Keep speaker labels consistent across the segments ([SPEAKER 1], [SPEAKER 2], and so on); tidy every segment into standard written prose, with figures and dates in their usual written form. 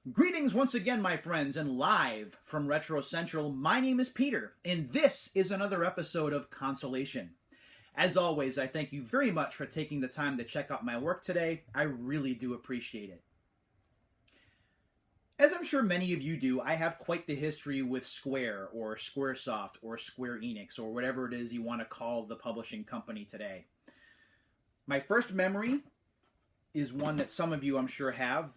[SPEAKER 1] Greetings once again, my friends, and live from Retro Central, my name is Peter, and this is another episode of Consolation. As always, I thank you very much for taking the time to check out my work today. I really do appreciate it. As I'm sure many of you do, I have quite the history with Square, or Squaresoft, or Square Enix, or whatever it is you want to call the publishing company today. My first memory is one that some of you, I'm sure, have.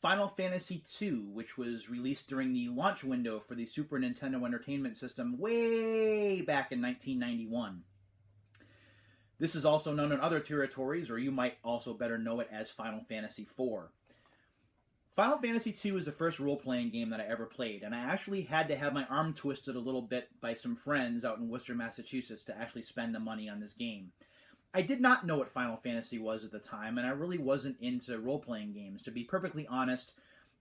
[SPEAKER 1] Final Fantasy II, which was released during the launch window for the Super Nintendo Entertainment System way back in 1991. This is also known in other territories, or you might also better know it as Final Fantasy IV. Final Fantasy II is the first role-playing game that I ever played, and I actually had to have my arm twisted a little bit by some friends out in Worcester, Massachusetts to actually spend the money on this game. I did not know what Final Fantasy was at the time, and I really wasn't into role-playing games. To be perfectly honest,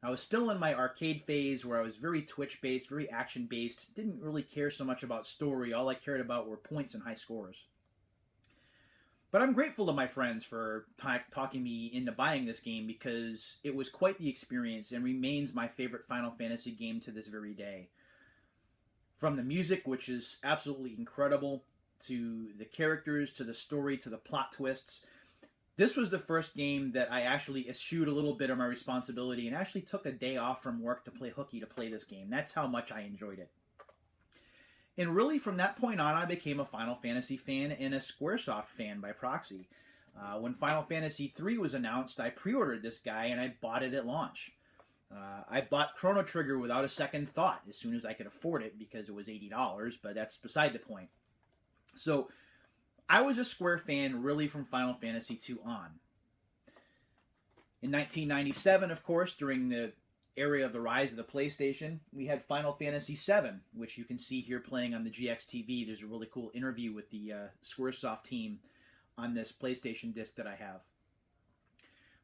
[SPEAKER 1] I was still in my arcade phase where I was very Twitch-based, very action-based, didn't really care so much about story. All I cared about were points and high scores. But I'm grateful to my friends for talking me into buying this game because it was quite the experience and remains my favorite Final Fantasy game to this very day. From the music, which is absolutely incredible, to the characters, to the story, to the plot twists. This was the first game that I actually eschewed a little bit of my responsibility and actually took a day off from work to play hooky to play this game. That's how much I enjoyed it. And really, from that point on, I became a Final Fantasy fan and a Squaresoft fan by proxy. When Final Fantasy III was announced, I pre-ordered this guy and I bought it at launch. I bought Chrono Trigger without a second thought as soon as I could afford it because it was $80, but that's beside the point. So, I was a Square fan really from Final Fantasy II on. In 1997, of course, during the era of the rise of the PlayStation, we had Final Fantasy VII, which you can see here playing on the GXTV. There's a really cool interview with the Squaresoft team on this PlayStation disc that I have.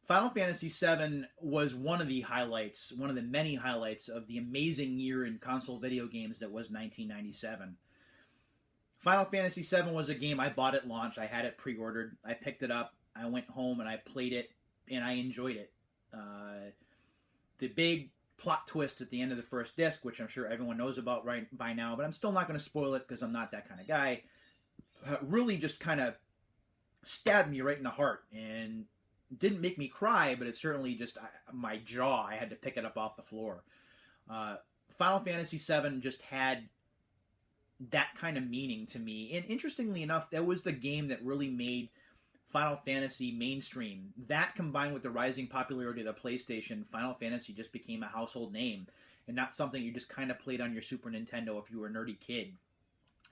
[SPEAKER 1] Final Fantasy VII was one of the highlights, one of the many highlights of the amazing year in console video games that was 1997. Final Fantasy VII was a game I bought at launch. I had it pre-ordered. I picked it up. I went home and I played it, and I enjoyed it. The big plot twist at the end of the first disc, which I'm sure everyone knows about right by now, but I'm still not going to spoil it because I'm not that kind of guy, really just kind of stabbed me right in the heart and didn't make me cry, but it certainly just, my jaw, I had to pick it up off the floor. Final Fantasy VII just had that kind of meaning to me. And interestingly enough, that was the game that really made Final Fantasy mainstream. That combined with the rising popularity of the PlayStation, Final Fantasy just became a household name and not something you just kind of played on your Super Nintendo if you were a nerdy kid.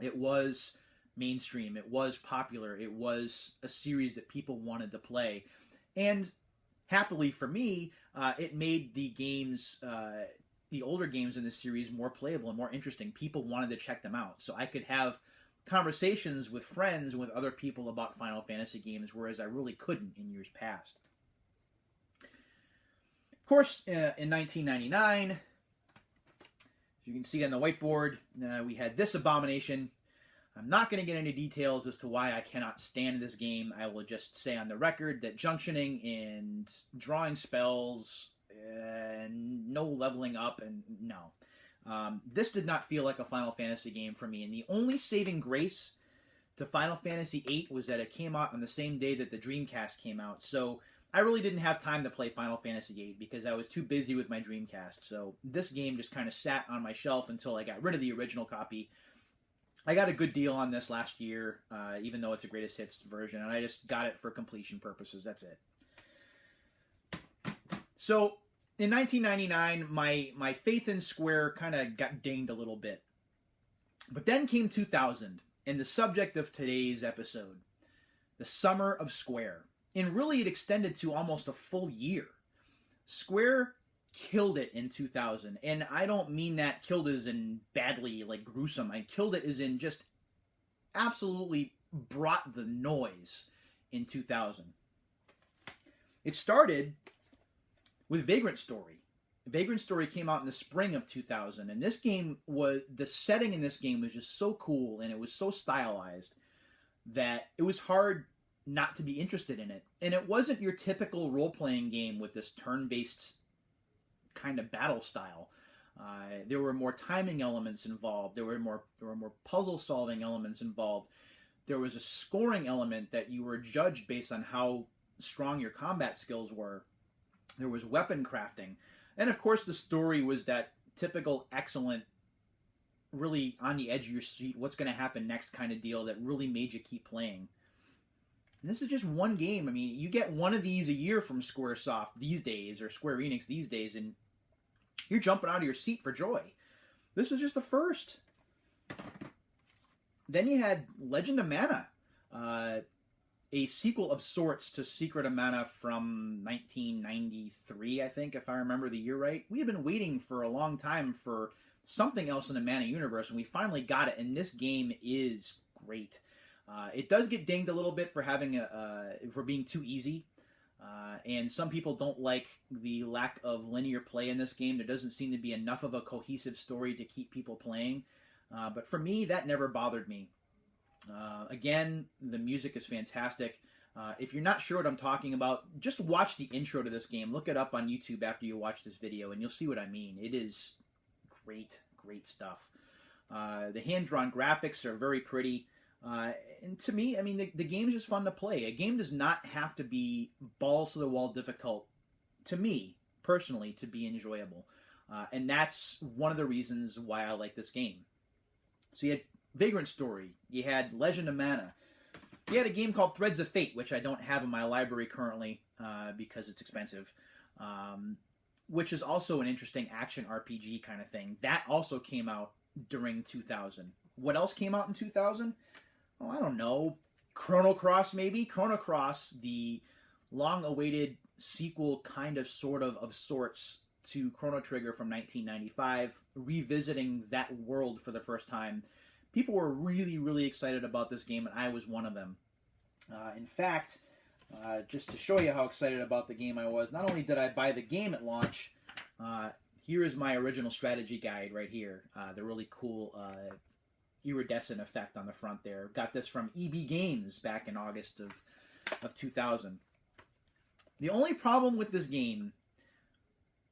[SPEAKER 1] It was mainstream. It was popular. It was a series that people wanted to play. And happily for me, it made the games, the older games in the series, more playable and more interesting. People wanted to check them out. So I could have conversations with friends and with other people about Final Fantasy games, whereas I really couldn't in years past. Of course, in 1999, as you can see on the whiteboard, we had this abomination. I'm not going to get into details as to why I cannot stand this game. I will just say on the record that junctioning and drawing spells and no leveling up, and no. This did not feel like a Final Fantasy game for me, and the only saving grace to Final Fantasy VIII was that it came out on the same day that the Dreamcast came out, so I really didn't have time to play Final Fantasy VIII because I was too busy with my Dreamcast, so this game just kind of sat on my shelf until I got rid of the original copy. I got a good deal on this last year, even though it's a greatest hits version, and I just got it for completion purposes, that's it. So, in 1999, my faith in Square kind of got dinged a little bit. But then came 2000, and the subject of today's episode, the summer of Square. And really it extended to almost a full year. Square killed it in 2000, and I don't mean that killed as in badly, like gruesome. I killed it as in just absolutely brought the noise in 2000. It started with Vagrant Story. Vagrant Story came out in the spring of 2000, and this game was, the setting in this game was just so cool, and it was so stylized that it was hard not to be interested in it. And it wasn't your typical role-playing game with this turn-based kind of battle style. There were more timing elements involved. There were more puzzle solving elements involved. There was a scoring element that you were judged based on how strong your combat skills were. There was weapon crafting, and of course the story was that typical excellent, really on the edge of your seat, what's going to happen next kind of deal that really made you keep playing. And this is just one game. I mean, you get one of these a year from Squaresoft these days, or Square Enix these days, and you're jumping out of your seat for joy. This was just the first. Then you had Legend of Mana, a sequel of sorts to Secret of Mana from 1993, I think, if I remember the year right. We had been waiting for a long time for something else in the Mana universe, and we finally got it, and this game is great. It does get dinged a little bit for having for being too easy, and some people don't like the lack of linear play in this game. There doesn't seem to be enough of a cohesive story to keep people playing, but for me, that never bothered me. Again, the music is fantastic. If you're not sure what I'm talking about, just watch the intro to this game. Look it up on YouTube after you watch this video, and you'll see what I mean. It is great, great stuff. The hand-drawn graphics are very pretty. And to me, I mean, the game is just fun to play. A game does not have to be balls-to-the-wall difficult, to me, personally, to be enjoyable. And that's one of the reasons why I like this game. So you had Vagrant Story. You had Legend of Mana. You had a game called Threads of Fate, which I don't have in my library currently because it's expensive, which is also an interesting action RPG kind of thing. That also came out during 2000. What else came out in 2000? Oh, I don't know. Chrono Cross, maybe? Chrono Cross, the long-awaited sequel, kind of, sort of sorts, to Chrono Trigger from 1995, revisiting that world for the first time. People were really, really excited about this game, and I was one of them. In fact, just to show you how excited about the game I was, not only did I buy the game at launch, here is my original strategy guide right here. The really cool iridescent effect on the front there. Got this from EB Games back in August of 2000. The only problem with this game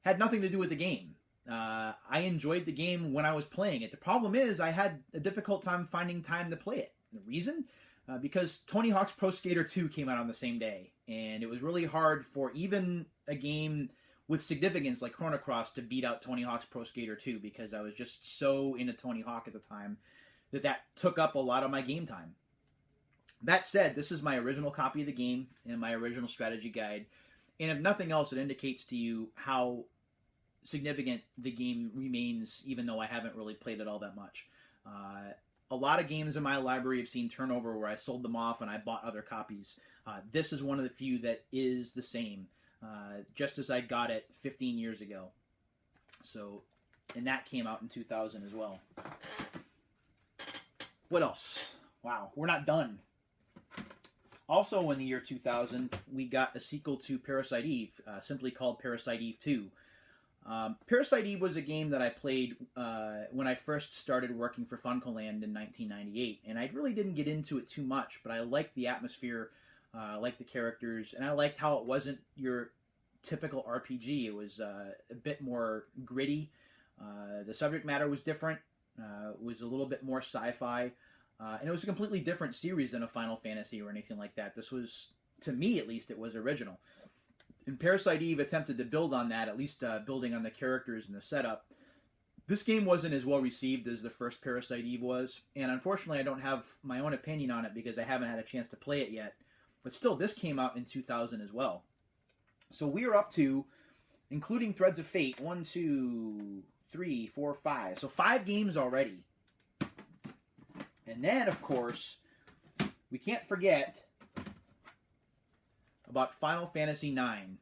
[SPEAKER 1] had nothing to do with the game. I enjoyed the game when I was playing it. The problem is I had a difficult time finding time to play it. The reason? Because Tony Hawk's Pro Skater 2 came out on the same day, and it was really hard for even a game with significance like Chrono Cross to beat out Tony Hawk's Pro Skater 2, because I was just so into Tony Hawk at the time that took up a lot of my game time. That said, this is my original copy of the game and my original strategy guide, and if nothing else, it indicates to you how significant the game remains, even though I haven't really played it all that much. A lot of games in my library have seen turnover where I sold them off and I bought other copies. This is one of the few that is the same, just as I got it 15 years ago. So, and that came out in 2000 as well. What else? Wow, we're not done. Also in the year 2000, we got a sequel to Parasite Eve, simply called Parasite Eve 2. Parasite Eve was a game that I played when I first started working for Funcoland in 1998, and I really didn't get into it too much, but I liked the atmosphere, I liked the characters, and I liked how it wasn't your typical RPG. It was a bit more gritty. The subject matter was different. It was a little bit more sci-fi, and it was a completely different series than a Final Fantasy or anything like that. This was, to me at least, it was original. And Parasite Eve attempted to build on that, at least building on the characters and the setup. This game wasn't as well received as the first Parasite Eve was, and unfortunately I don't have my own opinion on it because I haven't had a chance to play it yet. But still, this came out in 2000 as well. So we are up to, including Threads of Fate, 1, 2, 3, 4, 5. So 5 games already. And then, of course, we can't forget about Final Fantasy IX.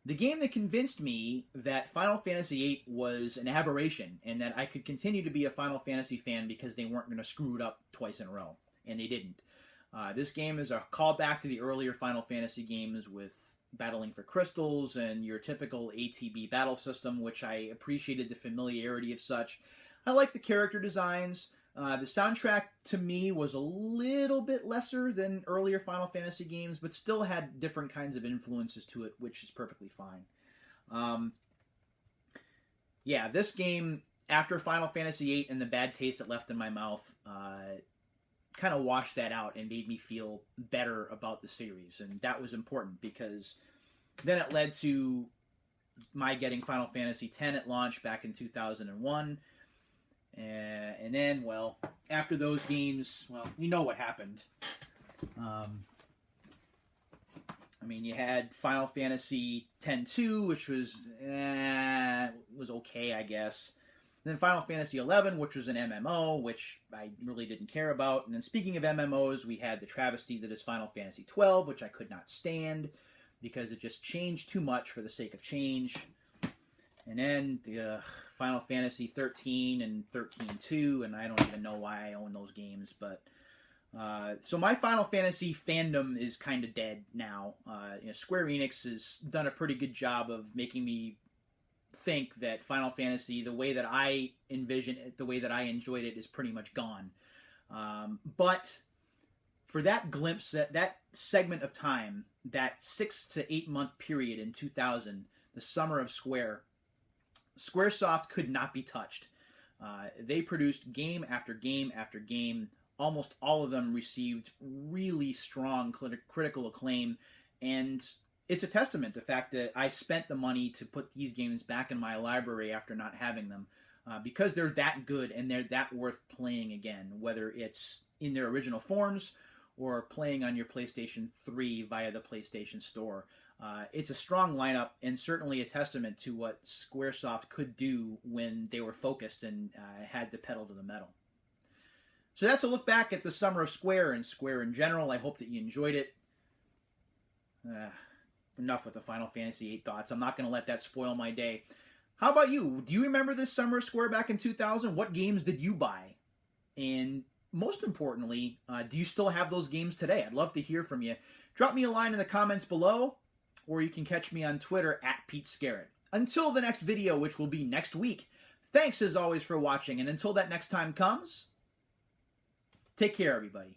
[SPEAKER 1] The game that convinced me that Final Fantasy VIII was an aberration and that I could continue to be a Final Fantasy fan because they weren't going to screw it up twice in a row. And they didn't. This game is a callback to the earlier Final Fantasy games with battling for crystals and your typical ATB battle system, which I appreciated the familiarity of such. I like the character designs. The soundtrack, to me, was a little bit lesser than earlier Final Fantasy games, but still had different kinds of influences to it, which is perfectly fine. yeah, this game, after Final Fantasy VIII and the bad taste it left in my mouth, kind of washed that out and made me feel better about the series. And that was important because then it led to my getting Final Fantasy X at launch back in 2001. And then, well, after those games, well, you know what happened. I mean, you had Final Fantasy X-2, which was okay, I guess. And then Final Fantasy XI, which was an MMO, which I really didn't care about. And then speaking of MMOs, we had the travesty that is Final Fantasy XII, which I could not stand because it just changed too much for the sake of change. And then the Final Fantasy 13 and 13-2, and I don't even know why I own those games, but so my Final Fantasy fandom is kind of dead now. Square Enix has done a pretty good job of making me think that Final Fantasy, the way that I envision it, the way that I enjoyed it, is pretty much gone. But for that glimpse, that segment of time, that 6 to 8 month period in 2000, the summer of Square, Squaresoft could not be touched. They produced game after game after game. Almost all of them received really strong critical acclaim, and it's a testament to the fact that I spent the money to put these games back in my library after not having them, because they're that good and they're that worth playing again, whether it's in their original forms or playing on your PlayStation 3 via the PlayStation Store. It's a strong lineup and certainly a testament to what Squaresoft could do when they were focused and had the pedal to the metal. So that's a look back at the summer of Square and Square in general. I hope that you enjoyed it. Enough with the Final Fantasy VIII thoughts. I'm not going to let that spoil my day. How about you? Do you remember this summer of Square back in 2000? What games did you buy? And most importantly, do you still have those games today? I'd love to hear from you. Drop me a line in the comments below, or you can catch me on Twitter @PeteScarrett. Until the next video, which will be next week, thanks as always for watching, and until that next time comes, take care, everybody.